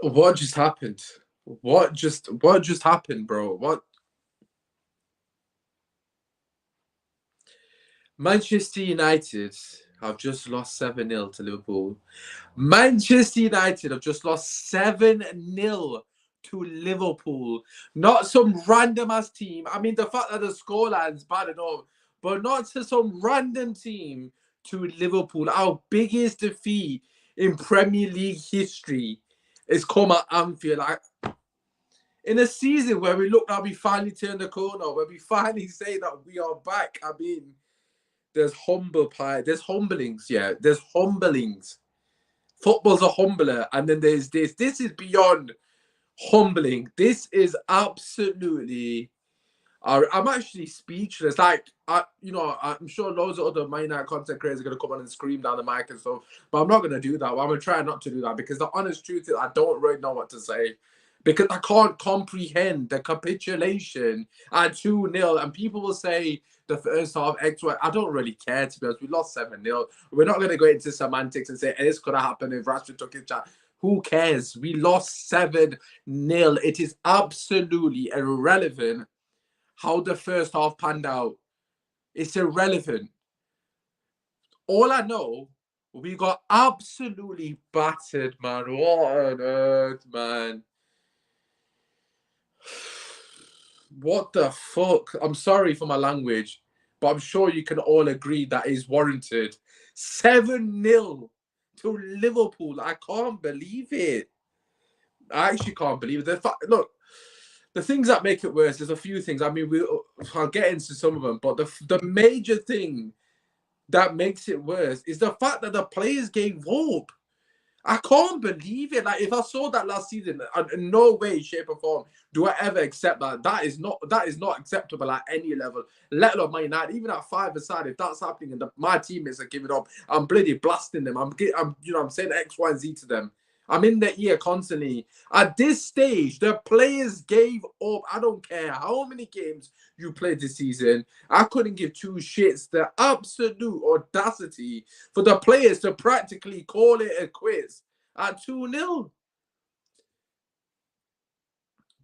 What just happened? What just happened, bro? What Manchester United have just lost 7-0 to Liverpool. Manchester United have just lost 7-0 to Liverpool. Not some random ass team. I mean, the fact that the scoreline's bad enough, but not to some random team to Liverpool. Our biggest defeat in Premier League history is come at Anfield. In a season where we look like we finally turned the corner, where we finally say that we are back. I mean, there's humble pie, there's humblings, yeah, there's humblings. Football's a humbler, and then there's this. This is beyond humbling. This is absolutely. I'm actually speechless. I'm sure loads of other Man United content creators are gonna come on and scream down the mic and stuff, but I'm not gonna do that. Well, I'm gonna try not to do that because the honest truth is I don't really know what to say because I can't comprehend the capitulation at 2-0. And people will say the first half X, Y. I don't really care, to be honest. We lost 7-0. We're not going to go into semantics and say this could have happened if Rashford took his shot. Who cares? We lost 7-0. It is absolutely irrelevant how the first half panned out. It's irrelevant. All I know, we got absolutely battered, man. What on earth, man? What the fuck? I'm sorry for my language, but I'm sure you can all agree that is warranted. 7-0 to Liverpool. I can't believe it. I actually can't believe it. Look, the things that make it worse, there's a few things. I mean, I'll get into some of them, but the major thing that makes it worse is the fact that the players gave up. I can't believe it. Like, if I saw that last season, in no way, shape, or form do I ever accept that. That is not acceptable at any level, let alone Man United. Even at 5 aside, if that's happening and my teammates are giving up, I'm bloody blasting them. I'm saying X, Y, and Z to them. I'm in their ear constantly. At this stage, the players gave up. I don't care how many games you played this season. I couldn't give two shits. The absolute audacity for the players to practically call it a quiz at 2-0.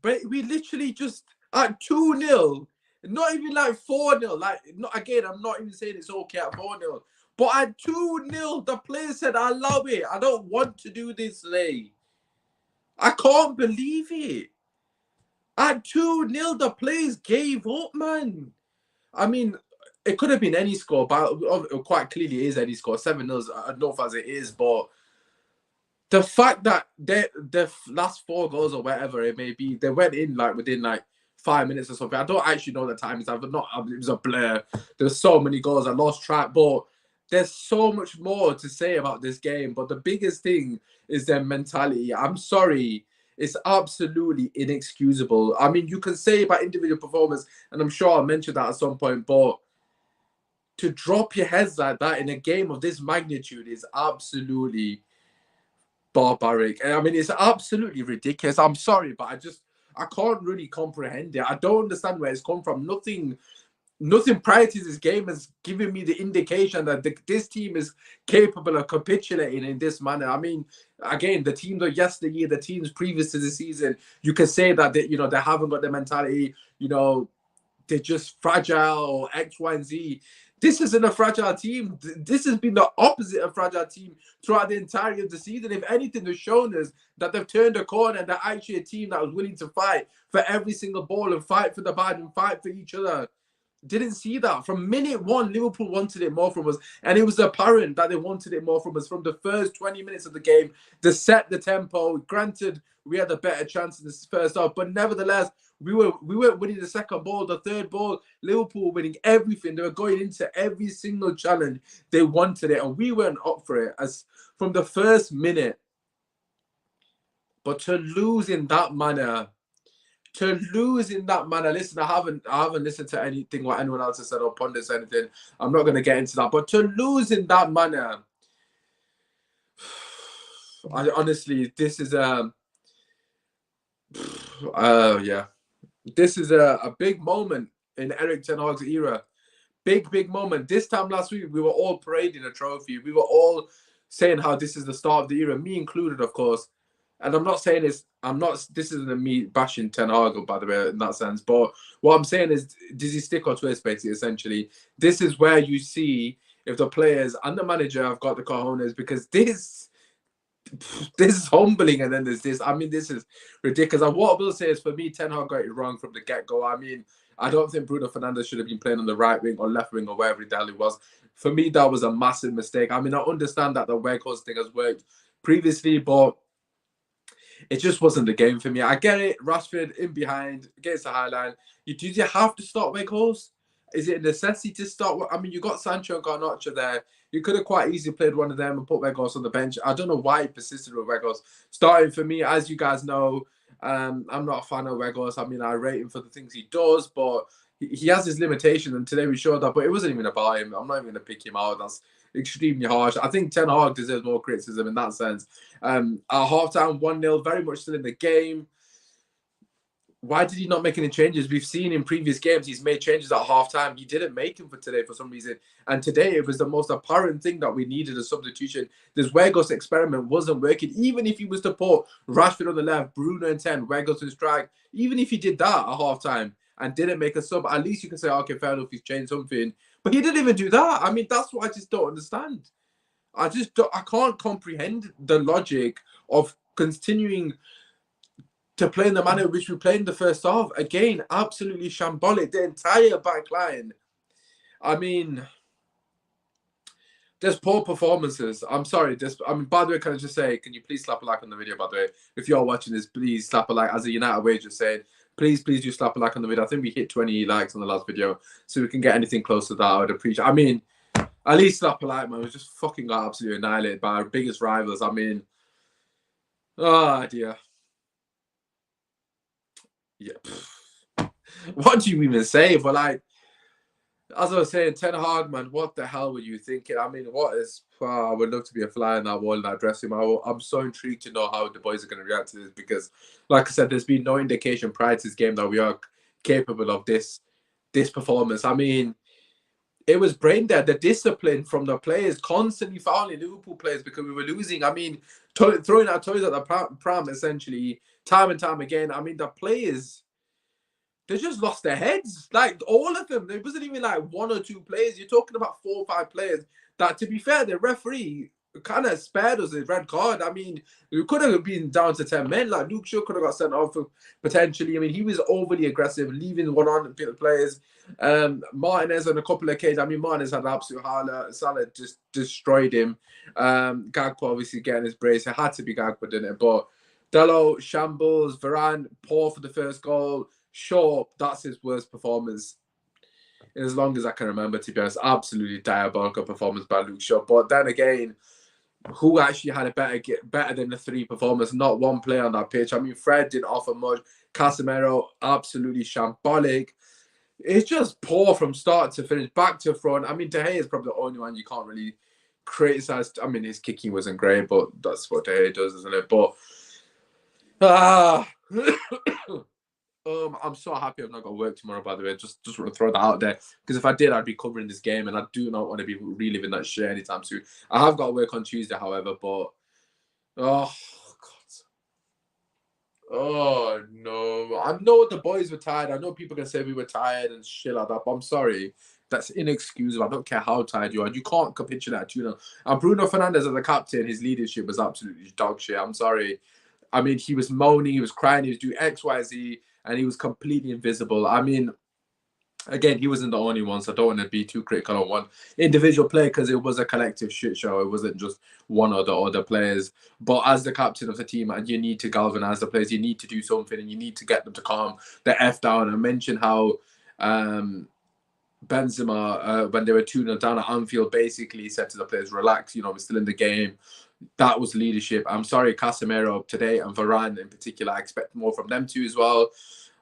But we literally just at 2-0, not even like 4-0. Like, not again, I'm not even saying it's okay at 4-0. But at 2-0, the players said, I love it. I don't want to do this today. I can't believe it. At 2-0, the players gave up, man. I mean, it could have been any score, but quite clearly it is any score. 7-0 enough as it is, but the fact that the last 4 goals or whatever it may be, they went in like within like 5 minutes or something. I don't actually know the times. It was a blur. There's so many goals. I lost track, but there's so much more to say about this game. But the biggest thing is their mentality. I'm sorry. It's absolutely inexcusable. I mean, you can say about individual performance, and I'm sure I'll mention that at some point, but to drop your heads like that in a game of this magnitude is absolutely barbaric. I mean, it's absolutely ridiculous. I'm sorry, but I can't really comprehend it. I don't understand where it's come from. Nothing prior to this game has given me the indication that this team is capable of capitulating in this manner. I mean, again, the teams of yesteryear, the teams previous to the season, you can say that they haven't got the mentality, they're just fragile or X, Y, and Z. This isn't a fragile team. This has been the opposite of fragile team throughout the entirety of the season. If anything, they've shown us that they've turned a corner and they're actually a team that was willing to fight for every single ball and fight for the bad and fight for each other. Didn't see that. From minute one, Liverpool wanted it more from us. And it was apparent that they wanted it more from us from the first 20 minutes of the game. They set the tempo. Granted, we had a better chance in this first half, but nevertheless, we weren't winning the second ball, the third ball. Liverpool winning everything. They were going into every single challenge. They wanted it, and we weren't up for it as from the first minute. But to lose in that manner, listen, I haven't listened to anything what anyone else has said or pundits anything. I'm not going to get into that. But to lose in that manner, honestly, this is yeah. This is a big moment in Eric Ten Hag's era. Big moment. This time last week, we were all parading a trophy. We were all saying how this is the start of the era, me included, of course. and I'm not saying this isn't a me bashing Ten Hag, by the way, in that sense. But what I'm saying is, does he stick or twist, basically, essentially? This is where you see if the players and the manager have got the cojones, because this is humbling, and then there's this. I mean, this is ridiculous. And what I will say is, for me, Ten Hag got it wrong from the get-go. I mean, I don't think Bruno Fernandes should have been playing on the right wing or left wing or wherever the hell he was. For me, that was a massive mistake. I mean, I understand that the Weghorst thing has worked previously, but it just wasn't the game for me. I get it. Rashford in behind against the high line. Do you have to start Weghorst? Is it a necessity to start? I mean, you got Sancho and Garnacho there. You could have quite easily played one of them and put Weghorst on the bench. I don't know why he persisted with Weghorst starting. For me, as you guys know, I'm not a fan of Weghorst. I mean, I rate him for the things he does, but he has his limitations, and today we showed that. But it wasn't even about him. I'm not even going to pick him out. That's extremely harsh. I think Ten Hag deserves more criticism in that sense. At halftime, 1-0, very much still in the game. Why did he not make any changes? We've seen in previous games he's made changes at halftime. He didn't make them for today for some reason. And today it was the most apparent thing that we needed, a substitution. This Weghorst experiment wasn't working. Even if he was to put Rashford on the left, Bruno in 10, Weghorst in strike, even if he did that at halftime and didn't make a sub, at least you can say, okay, fair enough, he's changed something. But he didn't even do that. I mean, that's what I just don't understand. I can't comprehend the logic of continuing to play in the manner which we played in the first half. Again, absolutely shambolic. The entire back line. I mean, there's poor performances. I'm sorry. By the way, can I just say, can you please slap a like on the video, by the way? If you're watching this, please slap a like. As a United way, just saying, please do slap a like on the video. I think we hit 20 likes on the last video, so we can get anything close to that. I would appreciate. I mean, at least slap a like, man. We just fucking got absolutely annihilated by our biggest rivals. I mean, oh dear. Yeah. What do you even say? But like, as I was saying, Ten Hag, man, what the hell were you thinking? I mean, I would love to be a fly in that wall in that dressing room. I'm so intrigued to know how the boys are going to react to this, because, like I said, there's been no indication prior to this game that we are capable of this performance. I mean, it was brain dead. The discipline from the players, constantly fouling Liverpool players because we were losing. I mean, throwing our toys at the pram, essentially, time and time again. I mean, the players, they just lost their heads. Like, all of them. It wasn't even like one or two players. You're talking about 4 or 5 players that, to be fair, the referee kind of spared us a red card. I mean, we could have been down to 10 men. Like, Luke Shaw could have got sent off potentially. I mean, he was overly aggressive, leaving one on the players. Martinez on a couple of occasions. I mean, Martinez had an absolute highlight. Salah just destroyed him. Gagpo obviously getting his brace. It had to be Gagpo, didn't it? But Dello, shambles. Varane, poor for the first goal. Shaw, that's his worst performance as long as I can remember, to be honest. Absolutely diabolical performance by Luke Shaw. But then again, who actually had a better than the 3 performers? Not one player on that pitch. I mean, Fred didn't offer much. Casemiro, absolutely shambolic. It's just poor from start to finish, back to front. I mean, De Gea is probably the only one you can't really criticize. I mean, his kicking wasn't great, but that's what De Gea does, isn't it? But I'm so happy I've not got work tomorrow, by the way. Just want to throw that out there. Because if I did, I'd be covering this game, and I do not want to be reliving that shit anytime soon. I have got work on Tuesday, however, but oh God. Oh no. I know the boys were tired. I know people can say we were tired and shit like that, but I'm sorry. That's inexcusable. I don't care how tired you are. You can't capitulate at 2-0. And Bruno Fernandes as a captain, his leadership was absolutely dog shit. I'm sorry. I mean, he was moaning, he was crying, he was doing X, Y, Z, and he was completely invisible. I mean, again, he wasn't the only one, so I don't want to be too critical on one individual player, because it was a collective shit show. It wasn't just one or the other players. But as the captain of the team, and you need to galvanize the players, you need to do something, and you need to get them to calm the F down. I mentioned how Benzema, when they were 2-0 down at Anfield, basically said to the players, relax, we're still in the game. That was leadership. I'm sorry, Casemiro today and Varane in particular, I expect more from them too as well.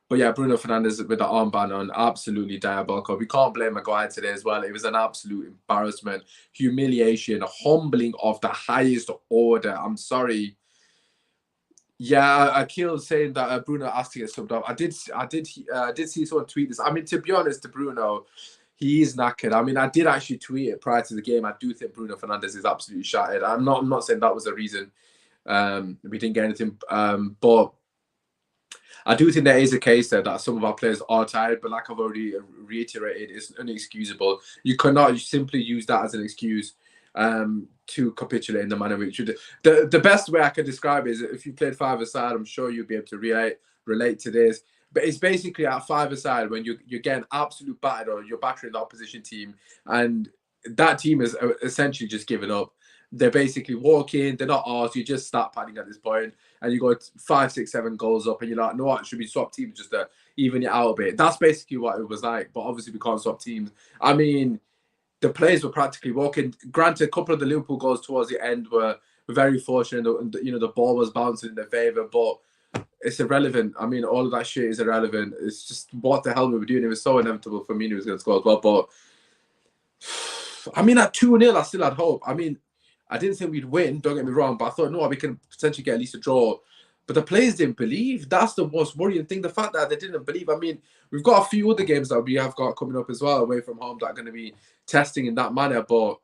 But yeah, Bruno Fernandes with the armband on, absolutely diabolical. We can't blame Maguire today as well. It was an absolute embarrassment, humiliation, humbling of the highest order. I'm sorry. Yeah, Akil saying that Bruno asked to get subbed up. I did see someone tweet this. I mean, to be honest, to Bruno, he is knackered. I mean, I did actually tweet it prior to the game. I do think Bruno Fernandes is absolutely shattered. I'm not saying that was the reason We didn't get anything, but I do think there is a case there that some of our players are tired, but like I've already reiterated, it's inexcusable. You cannot simply use that as an excuse to capitulate in the manner which you did. The best way I can describe it is if you played five-a-side, I'm sure you'll be able to relate to this. But it's basically at five-a-side when you're getting absolute battered or you're battering the opposition team, and that team is essentially just giving up. They're basically walking, they're not ours, you just start padding at this point, and you go 5, 6, 7 goals up, and you're like, no, what, should we swap teams just to even it out a bit? That's basically what it was like, but obviously we can't swap teams. I mean, the players were practically walking. Granted, a couple of the Liverpool goals towards the end were very fortunate, and the ball was bouncing in their favour, but it's irrelevant. I mean, all of that shit is irrelevant. It's just what the hell we were doing. It was so inevitable for me he was going to score as well, but I mean, at 2-0, I still had hope. I mean, I didn't think we'd win, don't get me wrong, but I thought, no, we can potentially get at least a draw. But the players didn't believe. That's the most worrying thing, the fact that they didn't believe. I mean, we've got a few other games that we have got coming up as well, away from home, that are going to be testing in that manner. But,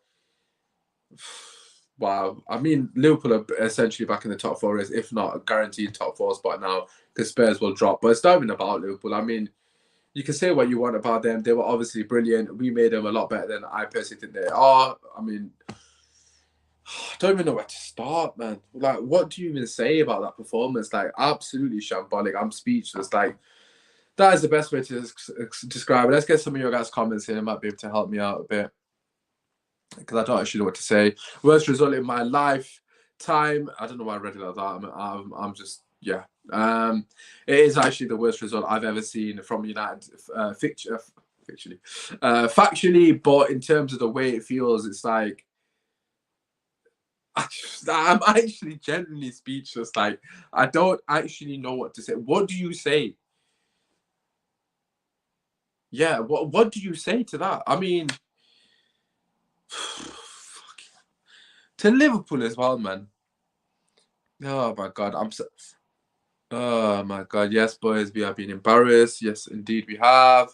wow. I mean, Liverpool are essentially back in the top four, if not a guaranteed top four spot now, because Spurs will drop. But it's not even about Liverpool. I mean, you can say what you want about them. They were obviously brilliant. We made them a lot better than I personally think they are. I mean, I don't even know where to start, man. Like, what do you even say about that performance? Like, absolutely shambolic. I'm speechless. Like, that is the best way to describe it. Let's get some of your guys' comments in. It might be able to help me out a bit, because I don't actually know what to say. Worst result in my lifetime. I don't know why I read it like that. I'm just, yeah. It is actually the worst result I've ever seen from United factually, but in terms of the way it feels, it's like, I'm actually genuinely speechless. Like, I don't actually know what to say. What do you say? Yeah, what do you say to that? I mean, to Liverpool as well, man. Oh my God, oh my God, yes, boys, we have been embarrassed. Yes, indeed, we have.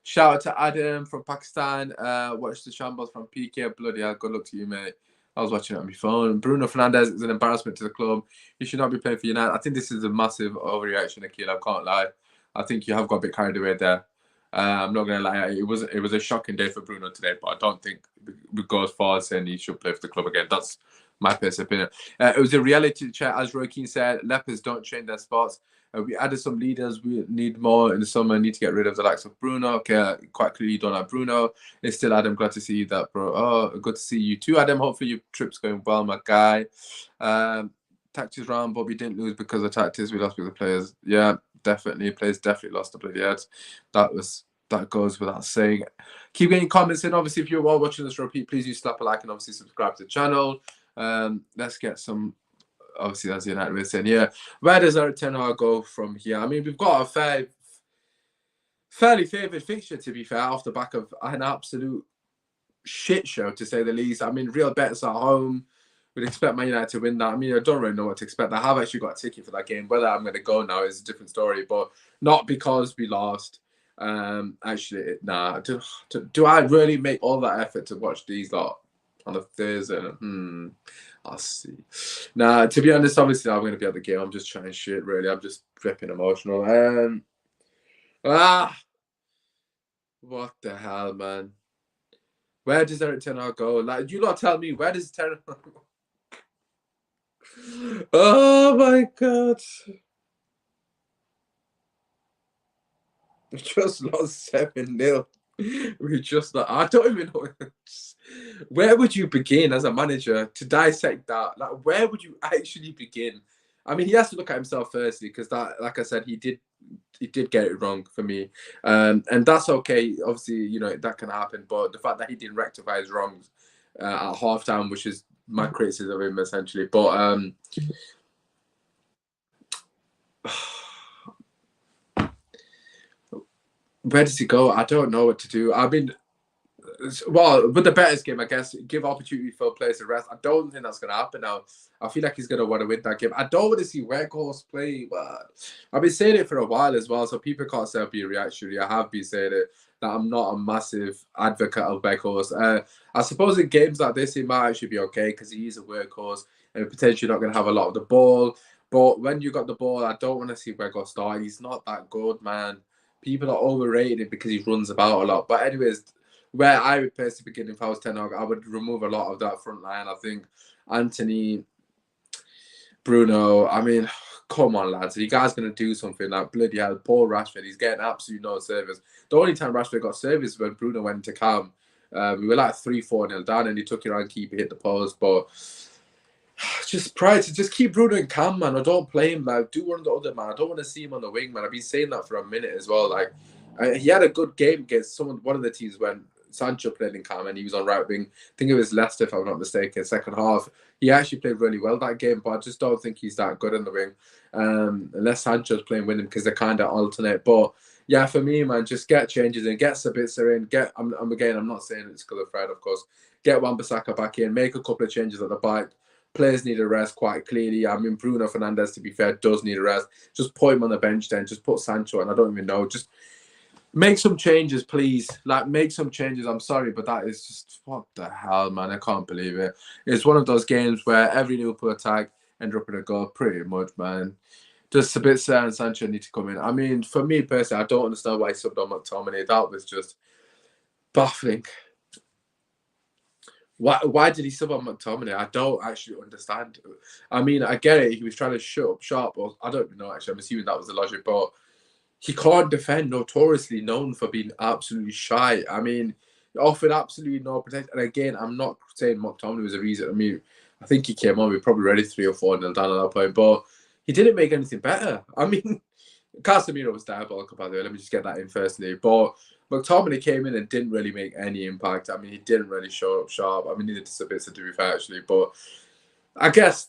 Shout out to Adam from Pakistan. Watch the shambles from PK. Bloody hell, good luck to you, mate. I was watching it on my phone. Bruno Fernandes is an embarrassment to the club. He should not be playing for United. I think this is a massive overreaction, Akil. I can't lie. I think you have got a bit carried away there. I'm not going to lie. It was a shocking day for Bruno today, but I don't think we go as far as saying he should play for the club again. That's my personal opinion. It was a reality check, as Roy Keane said. Lepers don't change their spots. We added some leaders. We need more in the summer. Need to get rid of the likes of Bruno. Okay, quite clearly you don't like Bruno. It's still Adam. Glad to see you, that bro. Oh, good to see you too, Adam. Hopefully your trip's going well, my guy. Tactics round, but we didn't lose because of tactics. We lost because of players. Yeah, definitely. Players definitely lost the bloody heads. That goes without saying. Keep getting comments in. Obviously, if you're well watching this repeat, please do slap a like and obviously subscribe to the channel. Let's get some. Obviously, that's United way saying, yeah. Where does Eric Ten Hag go from here? I mean, we've got a fairly favoured fixture, to be fair, off the back of an absolute shit show, to say the least. I mean, real bets at home. We'd expect Man United to win that. I mean, I don't really know what to expect. I have actually got a ticket for that game. Whether I'm going to go now is a different story, but not because we lost. Actually, nah. Do I really make all that effort to watch these lot on a Thursday? I'll see. Nah, to be honest, obviously I'm going to be at the game. I'm just trying shit, really. I'm just flipping emotional. What the hell, man? Where does Eric Ten Hag go? Like, you lot tell me, where does Ten Hag go? Oh my God. We just lost 7-0. We just like, I don't even know. Where would you begin as a manager to dissect that? Like, where would you actually begin? I mean, he has to look at himself firstly, because that, like I said, he did get it wrong for me, and that's okay. Obviously, you know that can happen, but the fact that he didn't rectify his wrongs at halftime, which is my criticism of him essentially, but where does he go? I don't know what to do. I mean, well, with the Betis game, I guess, give opportunity for players to rest. I don't think that's going to happen now. I feel like he's going to want to win that game. I don't want to see Weghorst play, but I've been saying it for a while as well, so people can't say I'll be reactionary. I have been saying it, that I'm not a massive advocate of Weghorst. I suppose in games like this, he might actually be okay because he is a workhorse. and potentially not going to have a lot of the ball. But when you got the ball, I don't want to see Weghorst start. He's not that good, man. People are overrated him because he runs about a lot. But anyways, where I would personally begin if I was Ten Hag, I would remove a lot of that front line. I think Anthony, Bruno, I mean, come on, lads. Are you guys going to do something like bloody hell? Poor Rashford, he's getting absolutely no service. The only time Rashford got service was when Bruno went into cam. We were like 3-4-0 down and he took it around keeper, hit the post. But just pride to just keep Bruno in cam, man. I don't play him, man. Do one of the other, man. I don't want to see him on the wing, man. I've been saying that for a minute as well. Like, he had a good game against one of the teams when Sancho played in cam and he was on right wing. I think it was Leicester, if I'm not mistaken, second half. He actually played really well that game, but I just don't think he's that good in the wing. Unless Sancho's playing with him because they kind of alternate. But yeah, for me, man, just get changes in, get Sabitzer in, I'm not saying it's because of Fred, of course. Get Wan-Bissaka back in, make a couple of changes at the back. Players need a rest quite clearly. I mean, Bruno Fernandes, to be fair, does need a rest. Just put him on the bench then. Just put Sancho and I don't even know. Just make some changes, please. Like, make some changes. I'm sorry, but that is just, what the hell, man? I can't believe it. It's one of those games where every Liverpool attack ended up in a goal, pretty much, man. Just a bit sad and Sancho need to come in. I mean, for me personally, I don't understand why he subbed on McTominay. That was just baffling. Why did he sub on McTominay? I don't actually understand. I mean, I get it. He was trying to shut up Sharp, or I don't know, actually. I'm assuming that was the logic, but he can't defend, notoriously known for being absolutely shy. I mean, offered absolutely no protection. And again, I'm not saying McTominay was a reason. I mean, I think he came on, we probably ready 3 or 4 down at that point, but he didn't make anything better. I mean, Casemiro was diabolical, by the way. Let me just get that in firstly. But McTominay came in and didn't really make any impact. I mean, he didn't really show up sharp. I mean, neither did Sabitzer, to be fair, actually. But I guess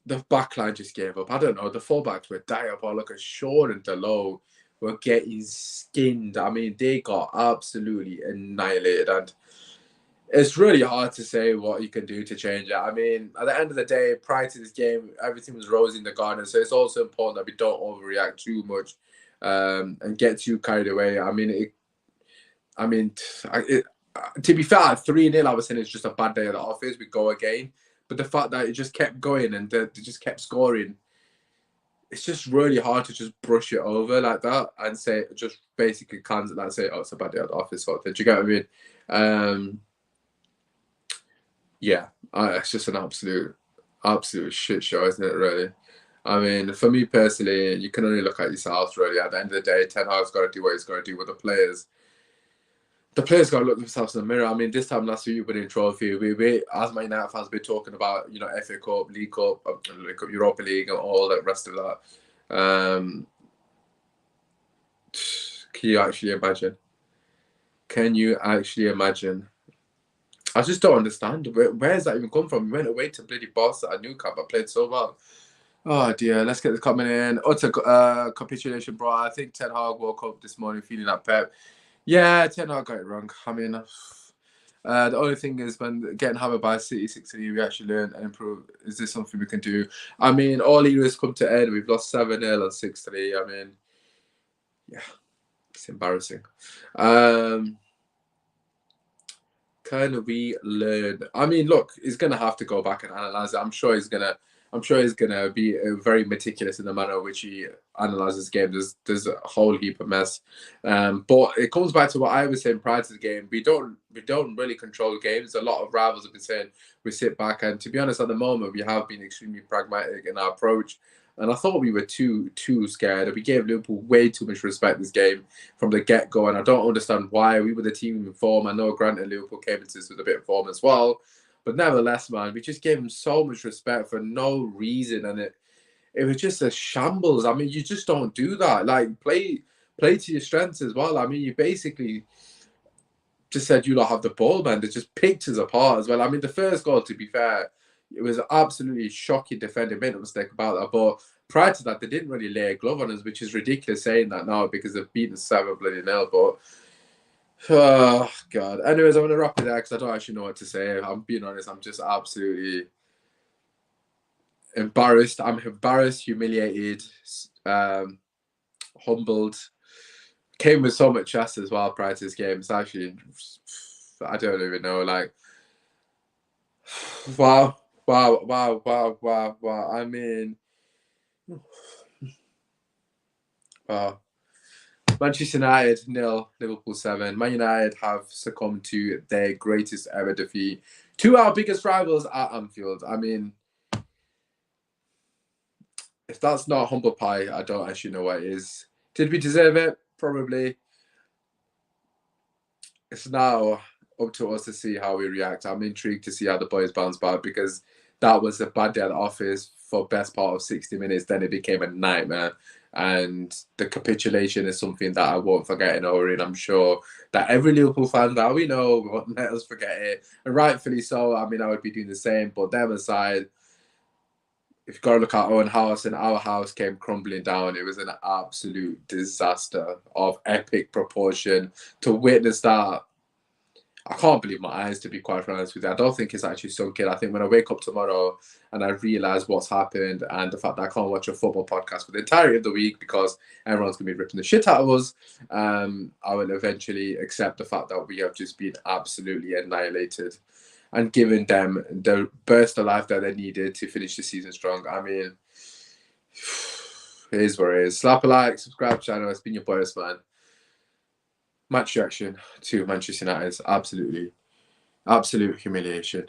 the backline just gave up. I don't know. The fullbacks were diabolical. Shaw and Delo were getting skinned. I mean, they got absolutely annihilated. And it's really hard to say what you can do to change it. I mean, at the end of the day, prior to this game, everything was rosy in the garden. So it's also important that we don't overreact too much and get too carried away. I mean, to be fair, 3-0, I was saying it's just a bad day at the office. We go again. But the fact that it just kept going and they just kept scoring, it's just really hard to just brush it over like that and say, just basically cleanse it and say, oh, it's a bad day at the office sort of thing. Do you get what I mean? Yeah, it's just an absolute shit show, isn't it, really? I mean, for me personally, you can only look at yourself, really. At the end of the day, Ten Hag's got to do what he's got to do with the players. The players got to look themselves in the mirror. I mean, this time last week, we winning trophy. We as Man United fans, we're talking about, FA Cup, League Cup, Europa League, and all the rest of that. Can you actually imagine? Can you actually imagine? I just don't understand. Where's that even come from? We went away to bloody Barca at Nou Camp. I played so well. Oh dear, let's get this coming in. Utter capitulation, bro. I think Ten Hag woke up this morning feeling like Pep. Yeah, Ten Hag got it wrong. I mean, the only thing is when getting hammered by City 6-3, we actually learn and improve. Is this something we can do? I mean, all eras come to end. We've lost 7-0 and 6-3. I mean, yeah, it's embarrassing. Can we learn? I mean, look, he's gonna have to go back and analyze it. I'm sure he's gonna be very meticulous in the manner in which he analyzes games. There's a whole heap of mess, but it comes back to what I was saying prior to the game. We don't really control games. A lot of rivals have been saying we sit back, and to be honest, at the moment we have been extremely pragmatic in our approach. And I thought we were too scared. We gave Liverpool way too much respect this game from the get-go, and I don't understand why. We were the team in form. I know, granted, Liverpool came into this with a bit of form as well, but nevertheless, man, we just gave him so much respect for no reason, and it was just a shambles. I mean, you just don't do that. Like, play to your strengths as well. I mean, you basically just said you don't have the ball, man. They just picked us apart as well. I mean, the first goal, to be fair, it was absolutely shocking defending. Made no mistake about that. But prior to that, they didn't really lay a glove on us, which is ridiculous saying that now because they've beaten 7-0. But oh god. Anyways, I'm gonna wrap it there because I don't actually know what to say. I'm being honest. I'm just absolutely embarrassed. I'm embarrassed, humiliated, humbled. Came with so much chest as well prior to this game. It's actually, I don't even know. Like, wow. Wow. I mean, wow. Manchester United 0, Liverpool 7. Man United have succumbed to their greatest ever defeat to our biggest rivals at Anfield. I mean, if that's not humble pie, I don't actually know what it is. Did we deserve it? Probably. It's now up to us to see how we react. I'm intrigued to see how the boys bounce back because that was a bad day at the office for best part of 60 minutes. Then it became a nightmare. And the capitulation is something that I won't forget in Ori. And I'm sure that every Liverpool fan that we know won't let us forget it. And rightfully so. I mean, I would be doing the same. But them aside, if you've got to look at our own house, and our house came crumbling down, it was an absolute disaster of epic proportion. To witness that, I can't believe my eyes, to be quite honest with you. I don't think it's actually sunk in. I think when I wake up tomorrow and I realise what's happened and the fact that I can't watch a football podcast for the entirety of the week because everyone's going to be ripping the shit out of us, I will eventually accept the fact that we have just been absolutely annihilated and given them the burst of life that they needed to finish the season strong. I mean, it is what it is. Slap a like, subscribe channel. It's been your boys, man. Match reaction to Manchester United is absolute humiliation.